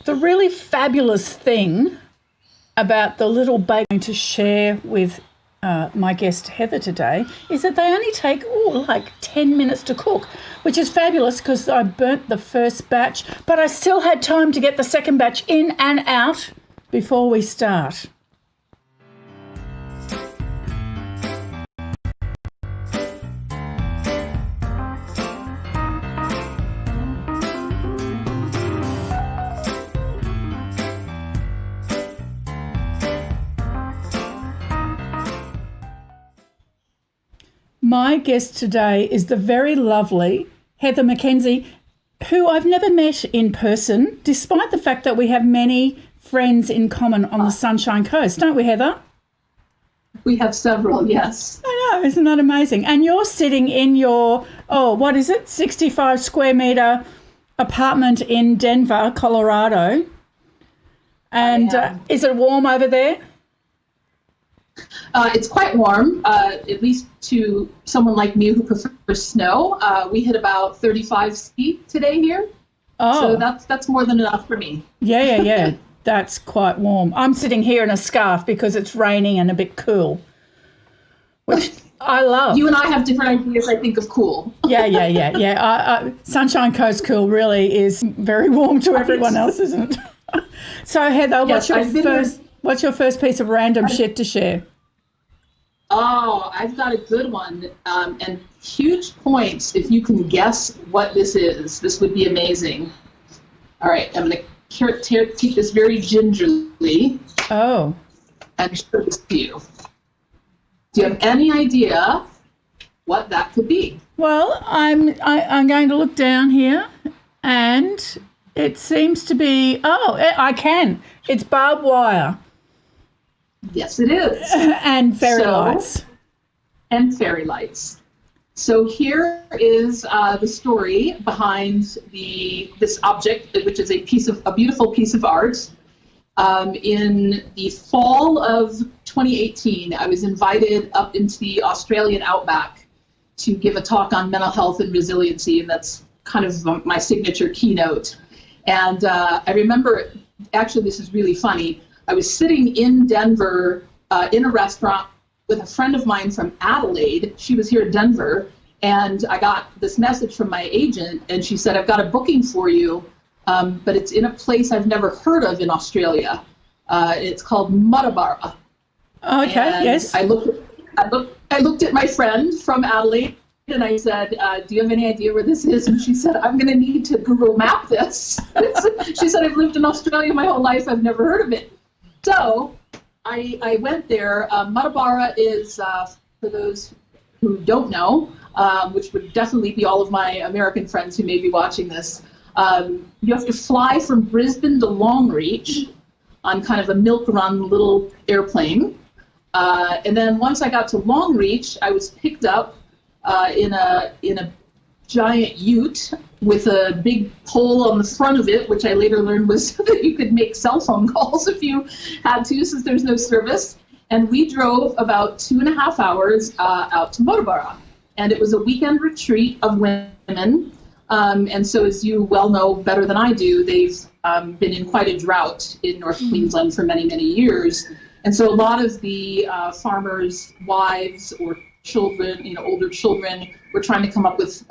The really fabulous thing about the little bake I'm going to share with my guest Heather today is that they only take like 10 minutes to cook, which is fabulous because I burnt the first batch, but I still had time to get the second batch in and out before we start. My guest today is the very lovely Heather MacKenzie, who I've never met in person, despite the fact that we have many friends in common on the Sunshine Coast, don't we, Heather? We have several, yes. I know, isn't that amazing? And you're sitting in your, 65 square metre apartment in Denver, Colorado. And is it warm over there? It's quite warm, at least to someone like me who prefers snow. We hit about 35 feet today here. Oh. So that's more than enough for me. Yeah. That's quite warm. I'm sitting here in a scarf because it's raining and a bit cool, which I love. You and I have different ideas, I think, of cool. Yeah. Sunshine Coast cool really is very warm to everyone else, isn't it? So, Heather, what's your first piece of random shit to share? Oh, I've got a good one. And huge points if you can guess what this is. This would be amazing. All right, I'm going to take this very gingerly. Oh. And show this to you. Do you have any idea what that could be? Well, I'm going to look down here, and it seems to be, I can. It's barbed wire. Yes, it is. And fairy lights. And fairy lights. So here is the story behind this object, which is a beautiful piece of art. In the fall of 2018, I was invited up into the Australian outback to give a talk on mental health and resiliency, and that's kind of my signature keynote. And I remember, actually, this is really funny. I was sitting in Denver in a restaurant with a friend of mine from Adelaide. She was here in Denver, and I got this message from my agent, and she said, I've got a booking for you, but it's in a place I've never heard of in Australia. It's called Muttaburra. Okay, and yes. I looked at my friend from Adelaide, and I said, do you have any idea where this is? And she said, I'm going to need to Google map this. She said, I've lived in Australia my whole life. I've never heard of it. So I went there. Muttaburra is, for those who don't know, which would definitely be all of my American friends who may be watching this, you have to fly from Brisbane to Longreach on kind of a milk run little airplane. And then once I got to Longreach, I was picked up in a giant ute with a big pole on the front of it, which I later learned was so that you could make cell phone calls if you had to, since there's no service. And we drove about 2.5 hours out to Muttaburra. And it was a weekend retreat of women. And so, as you well know better than I do, they've been in quite a drought in North Queensland for many, many years. And so a lot of the farmers' wives or children, older children, were trying to come up with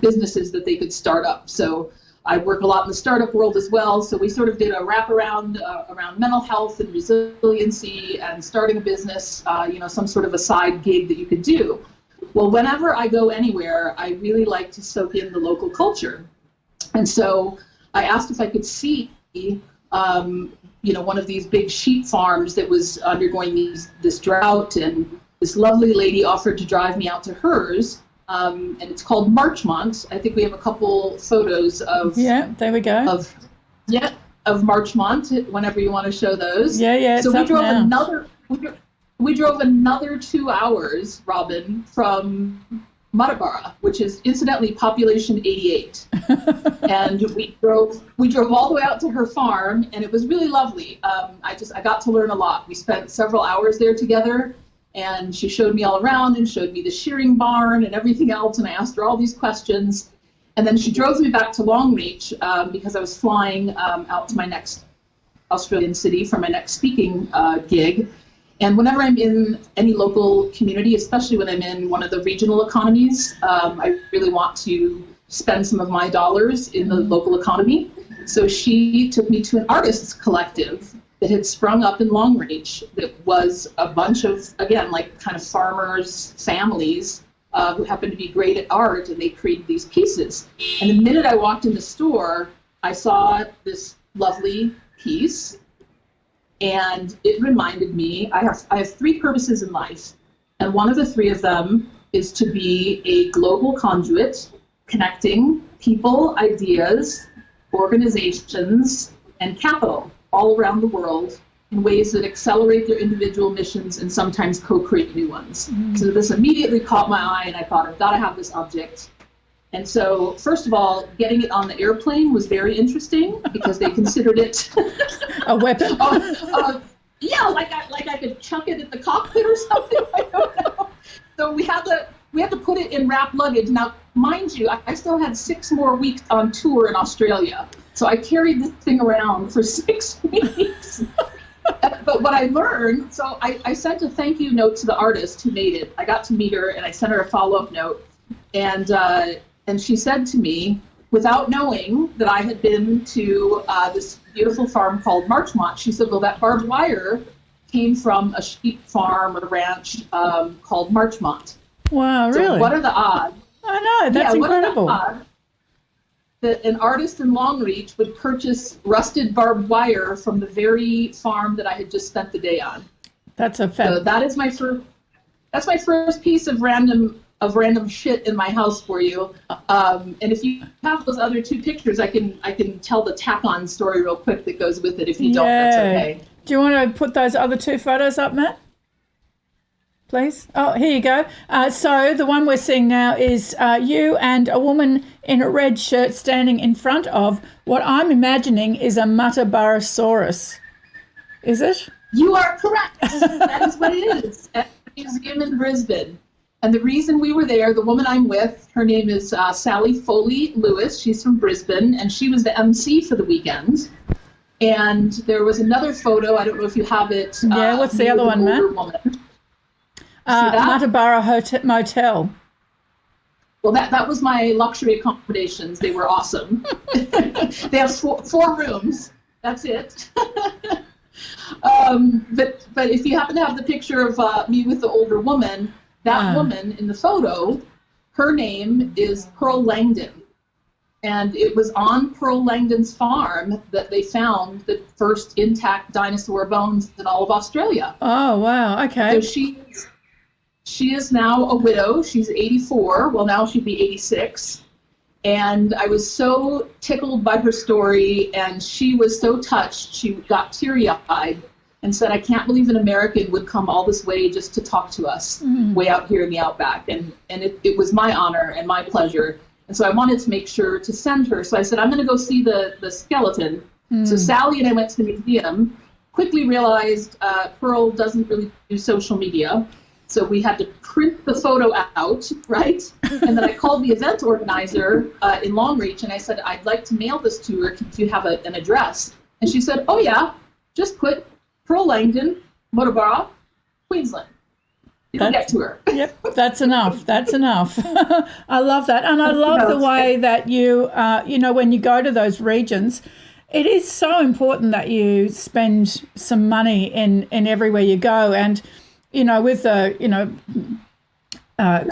businesses that they could start up. So I work a lot in the startup world as well. So we sort of did a wraparound around mental health and resiliency and starting a business, some sort of a side gig that you could do. Well, whenever I go anywhere, I really like to soak in the local culture. And so I asked if I could see, one of these big sheep farms that was undergoing this drought, and this lovely lady offered to drive me out to hers, and it's called Marchmont. I think we have a couple photos of. Yeah, there we go. Of Marchmont. Whenever you want to show those. Yeah. So we drove another 2 hours, Robin, from Muttaburra, which is incidentally population 88. And we drove all the way out to her farm, and it was really lovely. I got to learn a lot. We spent several hours there together, and she showed me all around and showed me the shearing barn and everything else, and I asked her all these questions. And then she drove me back to Longreach because I was flying out to my next Australian city for my next speaking gig. And whenever I'm in any local community, especially when I'm in one of the regional economies, I really want to spend some of my dollars in the local economy. So she took me to an artists collective that had sprung up in Longreach that was a bunch of, again, like kind of farmers, families who happened to be great at art, and they created these pieces. And the minute I walked in the store, I saw this lovely piece. And it reminded me, I have three purposes in life, and one of the three of them is to be a global conduit connecting people, ideas, organizations, and capital all around the world in ways that accelerate their individual missions and sometimes co-create new ones. So this immediately caught my eye, and I thought, I've got to have this object. And so, first of all, getting it on the airplane was very interesting because they considered it a weapon. Yeah, like I could chuck it at the cockpit or something. I don't know. So we had to put it in wrapped luggage. Now, mind you, I still had 6 more weeks on tour in Australia, so I carried this thing around for 6 weeks. But what I learned, so I sent a thank you note to the artist who made it. I got to meet her, and I sent her a follow-up note, and she said to me, without knowing that I had been to this beautiful farm called Marchmont, she said, well, that barbed wire came from a sheep farm or ranch called Marchmont. Wow, really? So what are the odds? I know, that's incredible. What are the odds that an artist in Longreach would purchase rusted barbed wire from the very farm that I had just spent the day on? That's a fact. So that's my first piece of random shit in my house for you. And if you have those other 2 pictures, I can tell the tack-on story real quick that goes with it. If you don't, that's okay. Do you want to put those other 2 photos up, Matt? Please. Oh, here you go. So the one we're seeing now is you and a woman in a red shirt standing in front of what I'm imagining is a Matabarosaurus. Is it? You are correct. That is what it is at the museum in Brisbane. And the reason we were there, the woman I'm with, her name is Sally Foley Lewis. She's from Brisbane, and she was the MC for the weekend. And there was another photo. I don't know if you have it. Yeah, what's the other one, Matt? Matabara Motel. Well, that was my luxury accommodations. They were awesome. They have 4 rooms. That's it. But if you happen to have the picture of me with the older woman, that woman in the photo, her name is Pearl Langdon. And it was on Pearl Langdon's farm that they found the first intact dinosaur bones in all of Australia. Oh, wow. Okay. So she is now a widow. She's 84. Well, now she'd be 86. And I was so tickled by her story, and she was so touched. She got teary-eyed and said, I can't believe an American would come all this way just to talk to us way out here in the outback. And it was my honor and my pleasure. And so I wanted to make sure to send her. So I said, I'm going to go see the skeleton. So Sally and I went to the museum, quickly realized Pearl doesn't really do social media. So we had to print the photo out, right? And then I called the event organizer in Longreach, and I said, I'd like to mail this to her. Do you have an address? And she said, oh, yeah, just put Pearl Langdon, Motabara, Queensland. You can get to her. Yep, that's enough. That's enough. I love that. And I love the way that you, when you go to those regions, it is so important that you spend some money in everywhere you go. And, with the,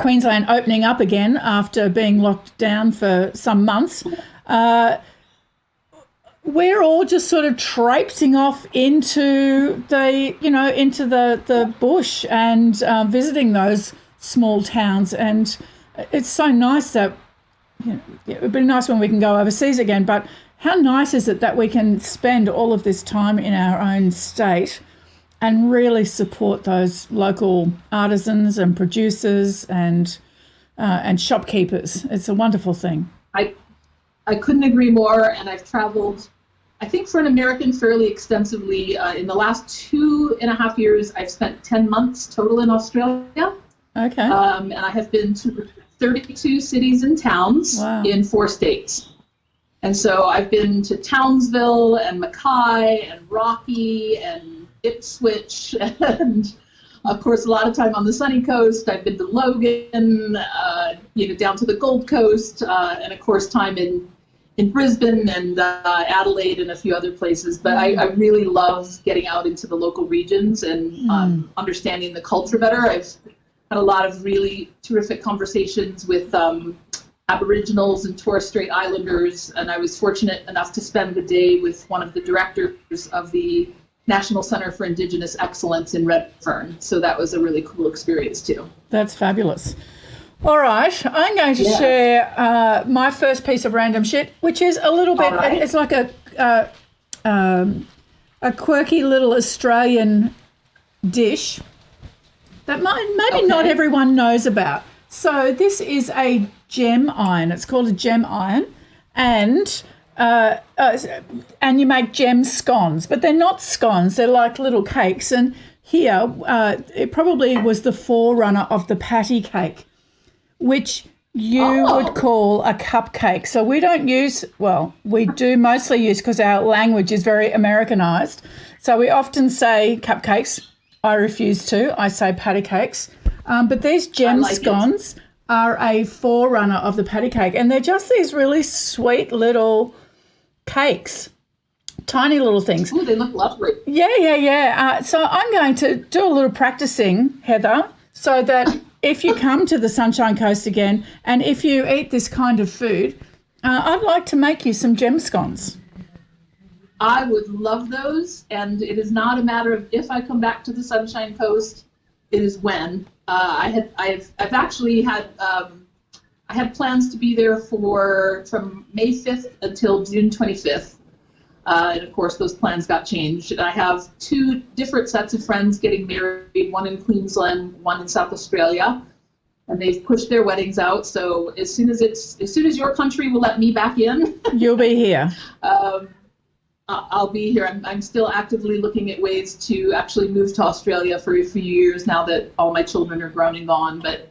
Queensland opening up again after being locked down for some months, we're all just sort of traipsing off into the bush and visiting those small towns. And it's so nice that, it would be nice when we can go overseas again, but how nice is it that we can spend all of this time in our own state and really support those local artisans and producers and shopkeepers. It's a wonderful thing. I couldn't agree more, and I've traveled, I think for an American, fairly extensively. In the last 2.5 years, I've spent 10 months total in Australia. Okay. And I have been to 32 cities and towns Wow. in 4 states. And so I've been to Townsville and Mackay and Rocky and Ipswich and, of course, a lot of time on the sunny coast. I've been to Logan, down to the Gold Coast, and, of course, time in Brisbane and Adelaide and a few other places. But I really love getting out into the local regions and understanding the culture better. I've had a lot of really terrific conversations with Aboriginals and Torres Strait Islanders, and I was fortunate enough to spend the day with one of the directors of the National Center for Indigenous Excellence in Redfern. So that was a really cool experience too. That's fabulous. All right, I'm going to share my first piece of random shit, which is a little bit, it's like a quirky little Australian dish that maybe not everyone knows about. So this is a gem iron. It's called a gem iron, and you make gem scones, but they're not scones. They're like little cakes. And here, it probably was the forerunner of the patty cake, which you would call a cupcake. So we don't use, we do mostly use, because our language is very Americanized. So we often say cupcakes. I refuse to. I say patty cakes. But these gem scones are a forerunner of the patty cake, and they're just these really sweet little cakes, tiny little things. Oh, they look lovely. Yeah. So I'm going to do a little practicing, Heather, so that if you come to the Sunshine Coast again and if you eat this kind of food, I'd like to make you some gem scones. I would love those, and it is not a matter of if I come back to the Sunshine Coast, it is when. I've actually had I had plans to be there from May 5th until June 25th, and of course those plans got changed. And I have 2 different sets of friends getting married, one in Queensland, one in South Australia, and they've pushed their weddings out. So as soon as your country will let me back in, you'll be here. I'll be here. I'm still actively looking at ways to actually move to Australia for a few years now that all my children are grown and gone. But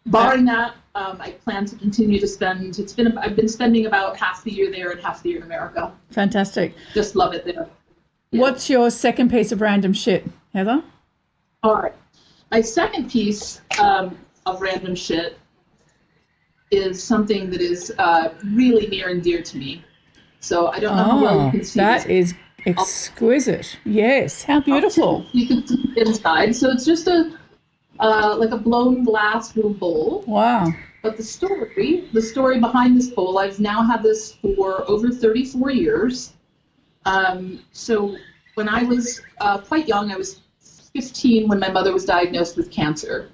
barring that, I plan to continue to spend. I've been spending about half the year there and half the year in America. Fantastic. Just love it there. Yeah. What's your second piece of random shit, Heather? All right. My second piece of random shit is something that is really near and dear to me. So I don't know how well you can see that is exquisite. Yes, how beautiful. You can see the inside. So it's just like a blown glass little bowl. Wow. But the story behind this bowl, I've now had this for over 34 years. So when I was quite young, I was 15 when my mother was diagnosed with cancer.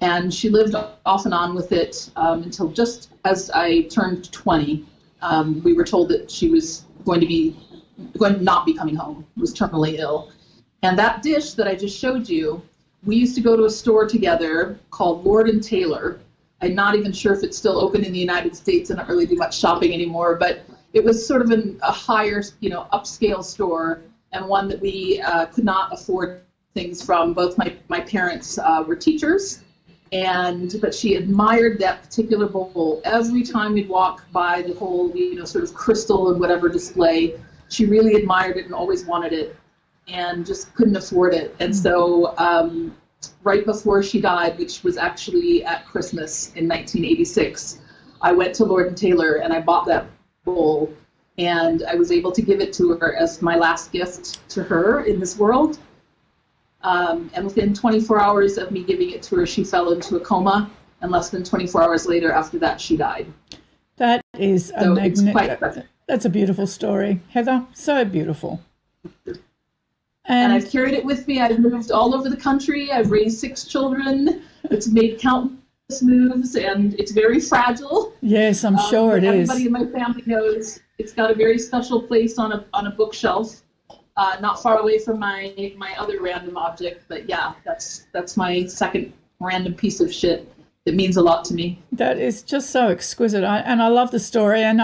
And she lived off and on with it until just as I turned 20. We were told that she was going to not be coming home, was terminally ill. And that dish that I just showed you, we used to go to a store together called Lord & Taylor. I'm not even sure if it's still open in the United States. I don't really do much shopping anymore, but it was sort of a higher, upscale store, and one that we could not afford things from. Both my parents were teachers, but she admired that particular bowl. Every time we'd walk by the whole, sort of crystal and whatever display, she really admired it and always wanted it, and just couldn't afford it. And so right before she died, which was actually at Christmas in 1986, I went to Lord & Taylor and I bought that bowl, and I was able to give it to her as my last gift to her in this world. And within 24 hours of me giving it to her, she fell into a coma, and less than 24 hours later after that, she died. That is that's a beautiful story, Heather. So beautiful. And I've carried it with me. I've moved all over the country. I've raised 6 children. It's made countless moves, and it's very fragile. Yes, I'm sure it is. Everybody in my family knows it's got a very special place on a bookshelf. Not far away from my other random object, but yeah, that's my second random piece of shit that means a lot to me. That is just so exquisite, and I love the story. And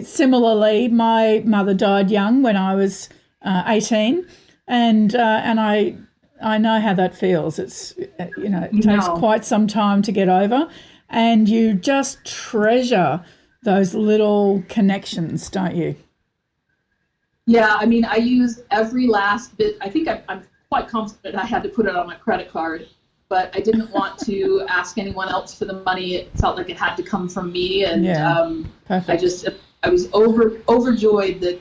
similarly, my mother died young when I was 18, and I I know how that feels. It's, it takes No. quite some time to get over, and you just treasure those little connections, don't you? Yeah, I mean, I used every last bit. I think I'm quite confident I had to put it on my credit card, but I didn't want to ask anyone else for the money. It felt like it had to come from me, and Perfect. I was overjoyed that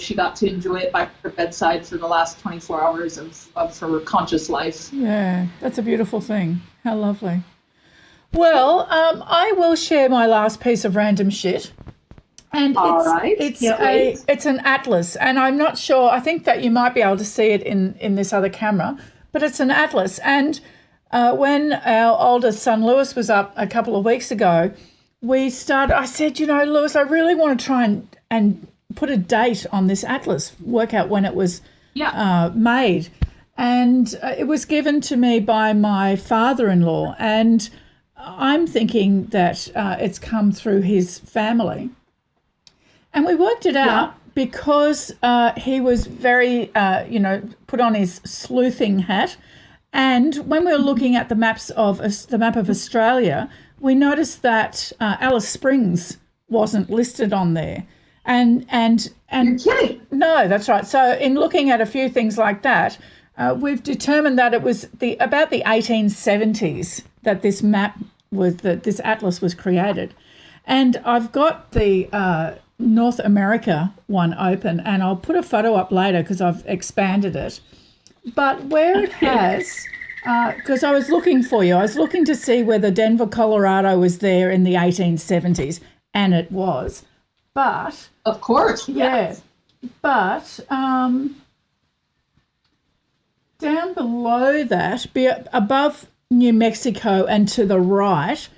she got to enjoy it by her bedside for the last 24 hours of her conscious life. Yeah, that's a beautiful thing. How lovely. Well, I will share my last piece of random shit. And All right. it's an atlas, and I'm not sure. I think that you might be able to see it in this other camera, but it's an atlas. And when our oldest son Lewis was up a couple of weeks ago, I said, Lewis, I really want to try and put a date on this atlas, work out when it was made. And it was given to me by my father-in-law, and I'm thinking that it's come through his family. And we worked it out because he was very, put on his sleuthing hat. And when we were looking at the map of Australia, we noticed that Alice Springs wasn't listed on there. And You're kidding. No, that's right. So in looking at a few things like that, we've determined that it was about the 1870s that this this atlas was created. And I've got the North America one open, and I'll put a photo up later because I've expanded it. But where it has, because I was looking to see whether Denver, Colorado was there in the 1870s, and it was. But of course, yes. Yeah, but down below that, above New Mexico and to the right,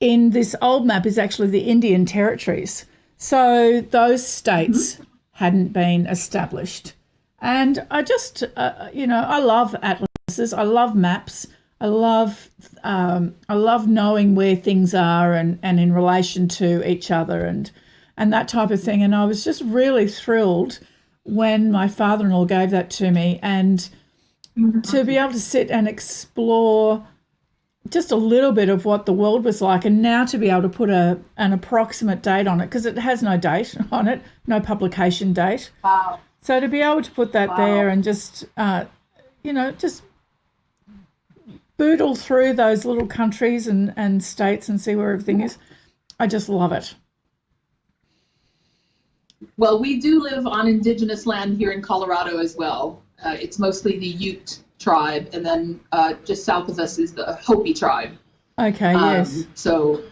in this old map is actually the Indian territories. So those states hadn't been established. And I just, I love atlases. I love maps. I love knowing where things are and in relation to each other and that type of thing. And I was just really thrilled when my father-in-law gave that to me, and to be able to sit and explore just a little bit of what the world was like, and now to be able to put an approximate date on it, because it has no date on it, no publication date. Wow. So to be able to put that there and just, just boodle through those little countries and states and see where everything is, I just love it. Well, we do live on indigenous land here in Colorado as well. It's mostly the Ute tribe, and then just south of us is the Hopi tribe. Okay. Yes. So,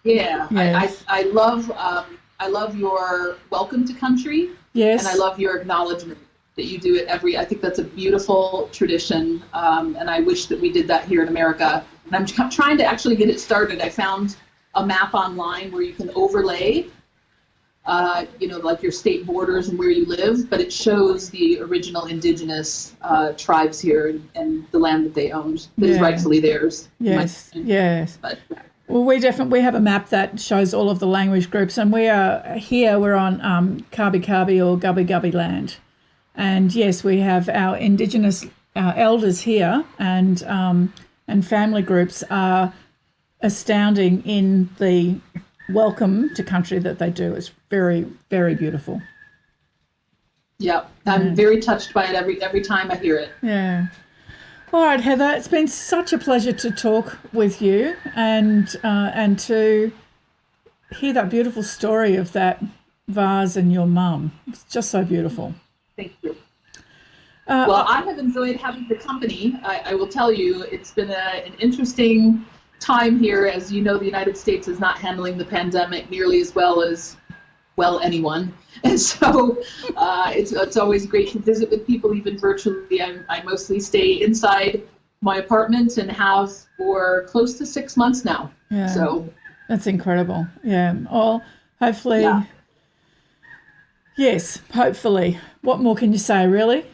yeah, yes. I love your welcome to country. Yes. And I love your acknowledgement that you do it I think that's a beautiful tradition, and I wish that we did that here in America. And I'm trying to actually get it started. I found a map online where you can overlay like your state borders and where you live, but it shows the original indigenous tribes here and the land that they owned that is rightfully theirs. Yes, yes. Well, we have a map that shows all of the language groups, and we're on Kabi Kabi or Gubbi Gubbi land. And yes, we have our indigenous elders here, and family groups are astounding in the welcome to country that they do. It's very, very beautiful. Yeah, I'm very touched by it every time I hear it. Yeah. All right, Heather, it's been such a pleasure to talk with you and to hear that beautiful story of that vase and your mum. It's just so beautiful. Thank you. Well, I have enjoyed having the company. I will tell you, it's been an interesting time here. As you know, the United States is not handling the pandemic nearly as well as anyone, and so it's always great to visit with people, even virtually. I mostly stay inside my apartment and have for close to 6 months now. Yeah, so that's incredible. Yeah. Well, hopefully. Yeah. Yes, hopefully. What more can you say, really?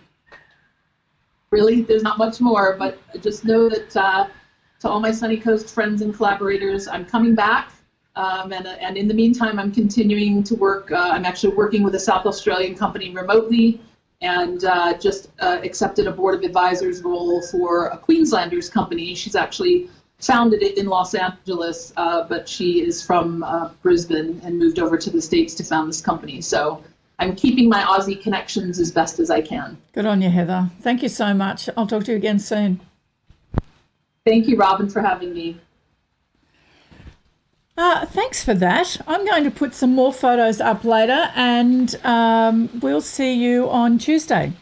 Really, there's not much more, but just know that to all my Sunny Coast friends and collaborators, I'm coming back. And in the meantime, I'm continuing to work. I'm actually working with a South Australian company remotely and just accepted a board of advisors role for a Queenslanders company. She's actually founded it in Los Angeles, but she is from Brisbane and moved over to the States to found this company. So I'm keeping my Aussie connections as best as I can. Good on you, Heather. Thank you so much. I'll talk to you again soon. Thank you, Robin, for having me. Thanks for that. I'm going to put some more photos up later, and we'll see you on Tuesday.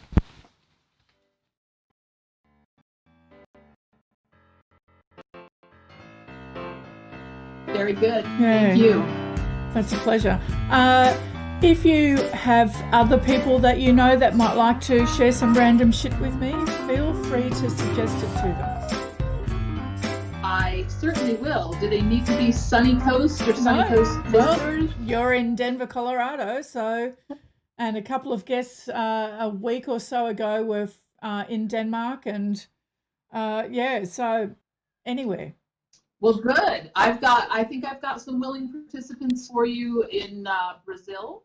Very good. Yeah. Thank you. That's a pleasure. If you have other people that you know that might like to share some random shit with me, feel free to suggest it to them. I certainly will. Do they need to be Sunny Coast or Sunny Coast visitors? Well, you're in Denver, Colorado, so, and a couple of guests a week or so ago were in Denmark, and so anywhere. Well, good. I think I've got some willing participants for you in Brazil.